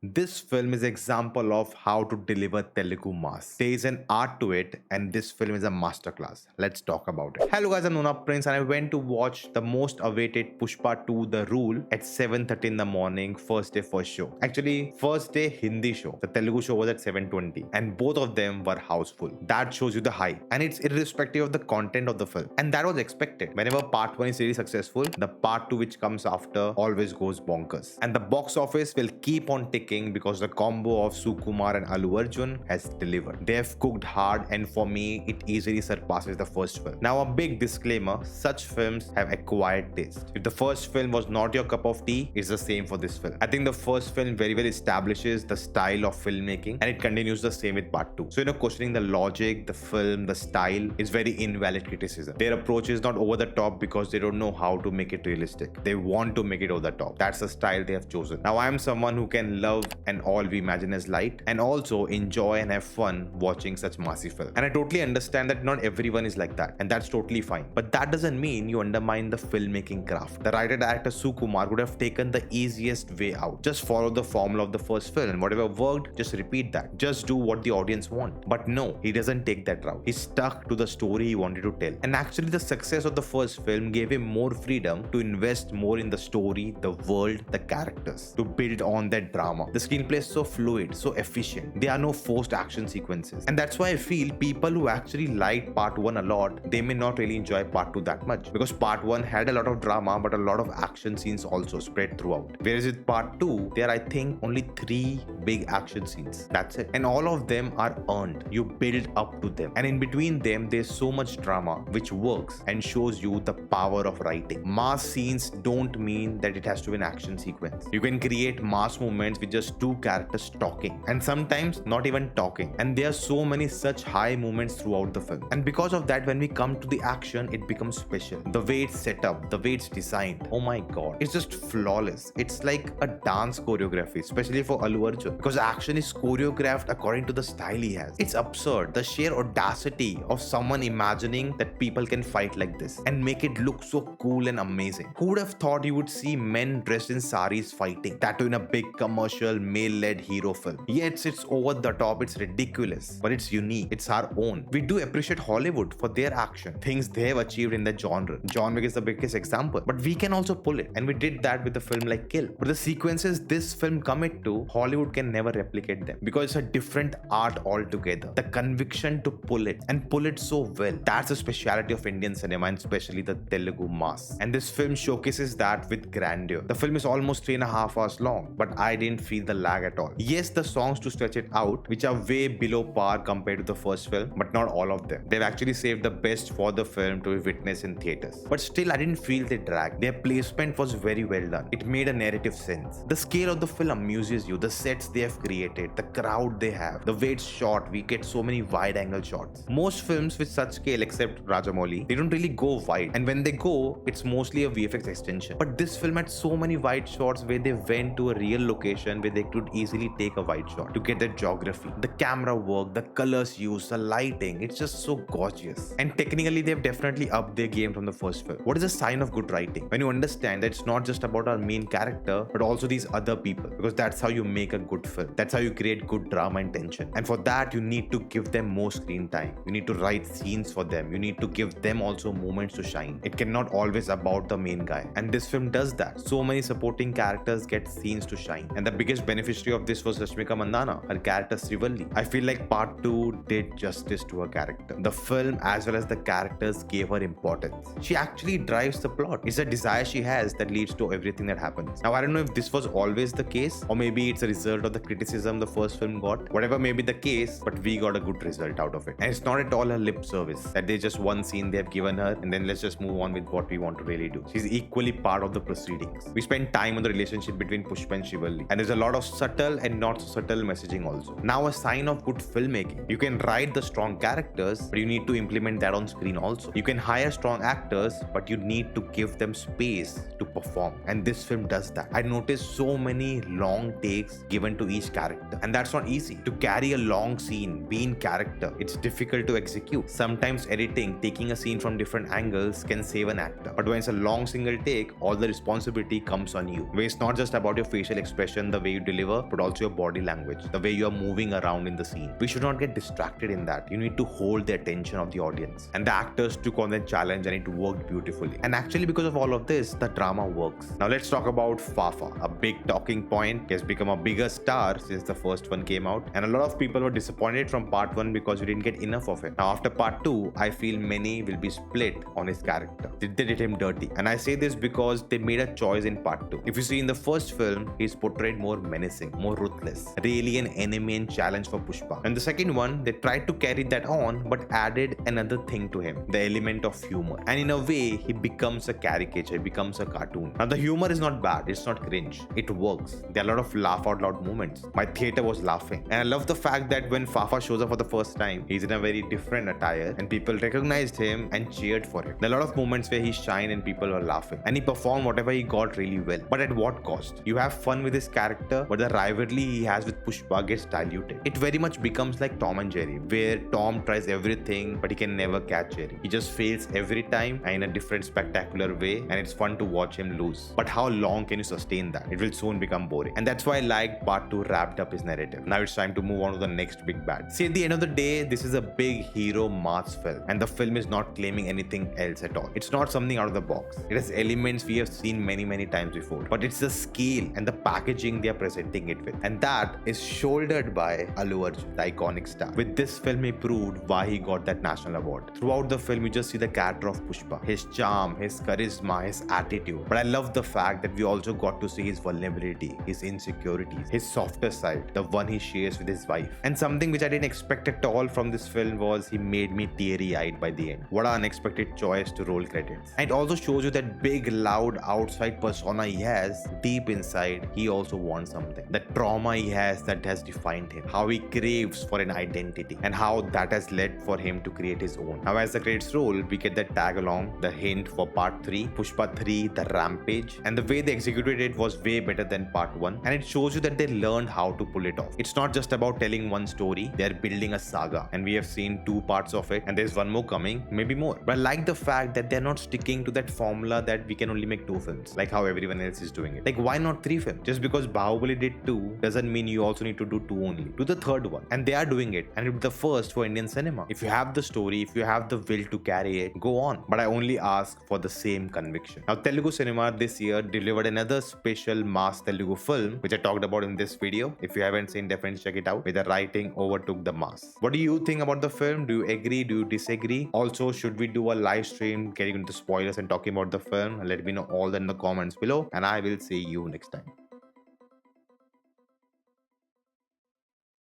This film is an example of how to deliver Telugu mass. There is an art to it, and this film is a masterclass. Let's talk about it. Hello guys, I'm Nona Prince, and I went to watch the most awaited Pushpa 2 The Rule at 7:30 in the morning, first day first show. Actually, first day Hindi show. The Telugu show was at 7:20, and both of them were houseful. That shows you the hype, and it's irrespective of the content of the film. And that was expected. Whenever part 1 is really successful, the part 2 which comes after always goes bonkers. And the box office will keep on ticking because the combo of Sukumar and Allu Arjun has delivered. They have cooked hard, and for me, it easily surpasses the first film. Now, a big disclaimer, such films have acquired taste. If the first film was not your cup of tea, it's the same for this film. I think the first film very well establishes the style of filmmaking, and it continues the same with part 2. So, questioning the logic, the film, the style is very invalid criticism. Their approach is not over the top because they don't know how to make it realistic. They want to make it over the top. That's the style they have chosen. Now, I am someone who can love and all we imagine as light, and also enjoy and have fun watching such massive film. And I totally understand that not everyone is like that, and that's totally fine. But that doesn't mean you undermine the filmmaking craft. The writer-director Sukumar would have taken the easiest way out. Just follow the formula of the first film. Whatever worked, just repeat that. Just do what the audience want. But no, he doesn't take that route. He stuck to the story he wanted to tell. And actually, the success of the first film gave him more freedom to invest more in the story, the world, the characters, to build on that drama. The screenplay is so fluid, so efficient. There are no forced action sequences. And that's why I feel people who actually liked part 1 a lot, they may not really enjoy part 2 that much. Because part 1 had a lot of drama, but a lot of action scenes also spread throughout. Whereas with part 2, there are, I think, only 3 big action scenes. That's it. And all of them are earned. You build up to them. And in between them, there's so much drama, which works and shows you the power of writing. Mass scenes don't mean that it has to be an action sequence. You can create mass moments with just 2 characters talking, and sometimes not even talking. And there are so many such high moments throughout the film. And because of that, when we come to the action, it becomes special. The way it's set up, the way it's designed, oh my god, it's just flawless. It's like a dance choreography, especially for Allu Arjun, because action is choreographed according to the style he has. It's absurd. The sheer audacity of someone imagining that people can fight like this and make it look so cool and amazing. Who would have thought you would see men dressed in saris fighting? That too in a big commercial male-led hero film. Yet it's over the top, it's ridiculous, but it's unique. It's our own. We do appreciate Hollywood for their action, things they have achieved in that genre. John Wick is the biggest example, but we can also pull it, and we did that with a film like Kill. But the sequences this film commit to, Hollywood can never replicate them because it's a different art altogether. The conviction to pull it and pull it so well, that's the speciality of Indian cinema, and especially the Telugu mass. And this film showcases that with grandeur. The film is almost 3.5 hours long, but I didn't feel the lag at all. Yes, the songs to stretch it out, which are way below par compared to the first film, but not all of them. They've actually saved the best for the film to be witnessed in theaters. But still, I didn't feel the drag. Their placement was very well done. It made a narrative sense. The scale of the film amuses you. The sets they have created, the crowd they have, the way it's shot, we get so many wide angle shots. Most films with such scale, except Rajamouli, they don't really go wide. And when they go, it's mostly a VFX extension. But this film had so many wide shots where they went to a real location where they could easily take a wide shot to get the geography, the camera work, the colors used, the lighting. It's just so gorgeous. And technically, they've definitely upped their game from the first film. What is a sign of good writing? When you understand that it's not just about our main character, but also these other people, because that's how you make a good film. That's how you create good drama and tension. And for that, you need to give them more screen time. You need to write scenes for them. You need to give them also moments to shine. It cannot always about the main guy. And this film does that. So many supporting characters get scenes to shine. And the biggest beneficiary of this was Rashmika Mandanna, her character Srivalli. I feel like part 2 did justice to her character. The film as well as the characters gave her importance. She actually drives the plot. It's a desire she has that leads to everything that happens. Now, I don't know if this was always the case, or maybe it's a result of the criticism the first film got. Whatever may be the case, but we got a good result out of it. And it's not at all a lip service that there's just one scene they have given her and then let's just move on with what we want to really do. She's equally part of the proceedings. We spend time on the relationship between Pushpa and Srivalli, and there's a lot of subtle and not so subtle messaging also. Now, a sign of good filmmaking. You can write the strong characters, but you need to implement that on screen also. You can hire strong actors, but you need to give them space to perform. And this film does that. I noticed so many long takes given to each character, and that's not easy. To carry a long scene, be in character, it's difficult to execute. Sometimes editing, taking a scene from different angles can save an actor. But when it's a long single take, all the responsibility comes on you. Where it's not just about your facial expression, the way way you deliver, but also your body language, the way you are moving around in the scene. We should not get distracted in that. You need to hold the attention of the audience. And the actors took on that challenge and it worked beautifully. And actually, because of all of this, the drama works. Now let's talk about Fafa, a big talking point. He has become a bigger star since the first one came out. And a lot of people were disappointed from part 1 because we didn't get enough of it. Now after part 2, I feel many will be split on his character. They did him dirty. And I say this because they made a choice in part 2. If you see in the first film, he's portrayed more menacing, more ruthless, really an enemy and challenge for Pushpa. And the second one, they tried to carry that on but added another thing to him, the element of humor. And in a way, he becomes a caricature, he becomes a cartoon. Now the humor is not bad, it's not cringe, it works. There are a lot of laugh out loud moments. My theater was laughing. And I love the fact that when Fafa shows up for the first time, he's in a very different attire and people recognized him and cheered for him. There are a lot of moments where he shined and people were laughing. And he performed whatever he got really well. But at what cost? You have fun with his character, but the rivalry he has with Pushpa gets diluted. It very much becomes like Tom and Jerry, where Tom tries everything but he can never catch Jerry. He just fails every time and in a different spectacular way, and it's fun to watch him lose. But how long can you sustain that? It will soon become boring. And that's why I liked part 2 wrapped up his narrative. Now it's time to move on to the next big bad. See, at the end of the day, this is a big hero mass film, and the film is not claiming anything else at all. It's not something out of the box. It has elements we have seen many times before, but it's the scale and the packaging they are presenting it with, and that is shouldered by Allu Arjun, the iconic star. With this film, he proved why he got that national award. Throughout the film, you just see the character of Pushpa, his charm, his charisma, his attitude. But I love the fact that we also got to see his vulnerability, his insecurities, his softer side, the one he shares with his wife. And something which I didn't expect at all from this film was he made me teary-eyed by the end. What an unexpected choice to roll credits. And it also shows you that big, loud, outside persona he has, deep inside, he also wants something. The trauma he has that has defined him, how he craves for an identity, and how that has led for him to create his own. Now as the credits roll, we get that tag along, the hint for part 3, Pushpa 3, the rampage, and the way they executed it was way better than part 1, and it shows you that they learned how to pull it off. It's not just about telling one story, they're building a saga, and we have seen 2 parts of it, and there's one more coming, maybe more. But I like the fact that they're not sticking to that formula that we can only make 2 films, like how everyone else is doing it. Like, why not 3 films? Just because Bahubali did 2 doesn't mean you also need to do 2 only. Do the third one. And they are doing it, and it's the first for Indian cinema. If you have the story, if you have the will to carry it, go on. But I only ask for the same conviction. Now, Telugu cinema this year delivered another special mass Telugu film, which I talked about in this video. If you haven't seen, definitely check it out, where the writing overtook the mass. What do you think about the film? Do you agree? Do you disagree? Also, should we do a live stream getting into spoilers and talking about the film? Let me know all that in the comments below, and I will see you next time.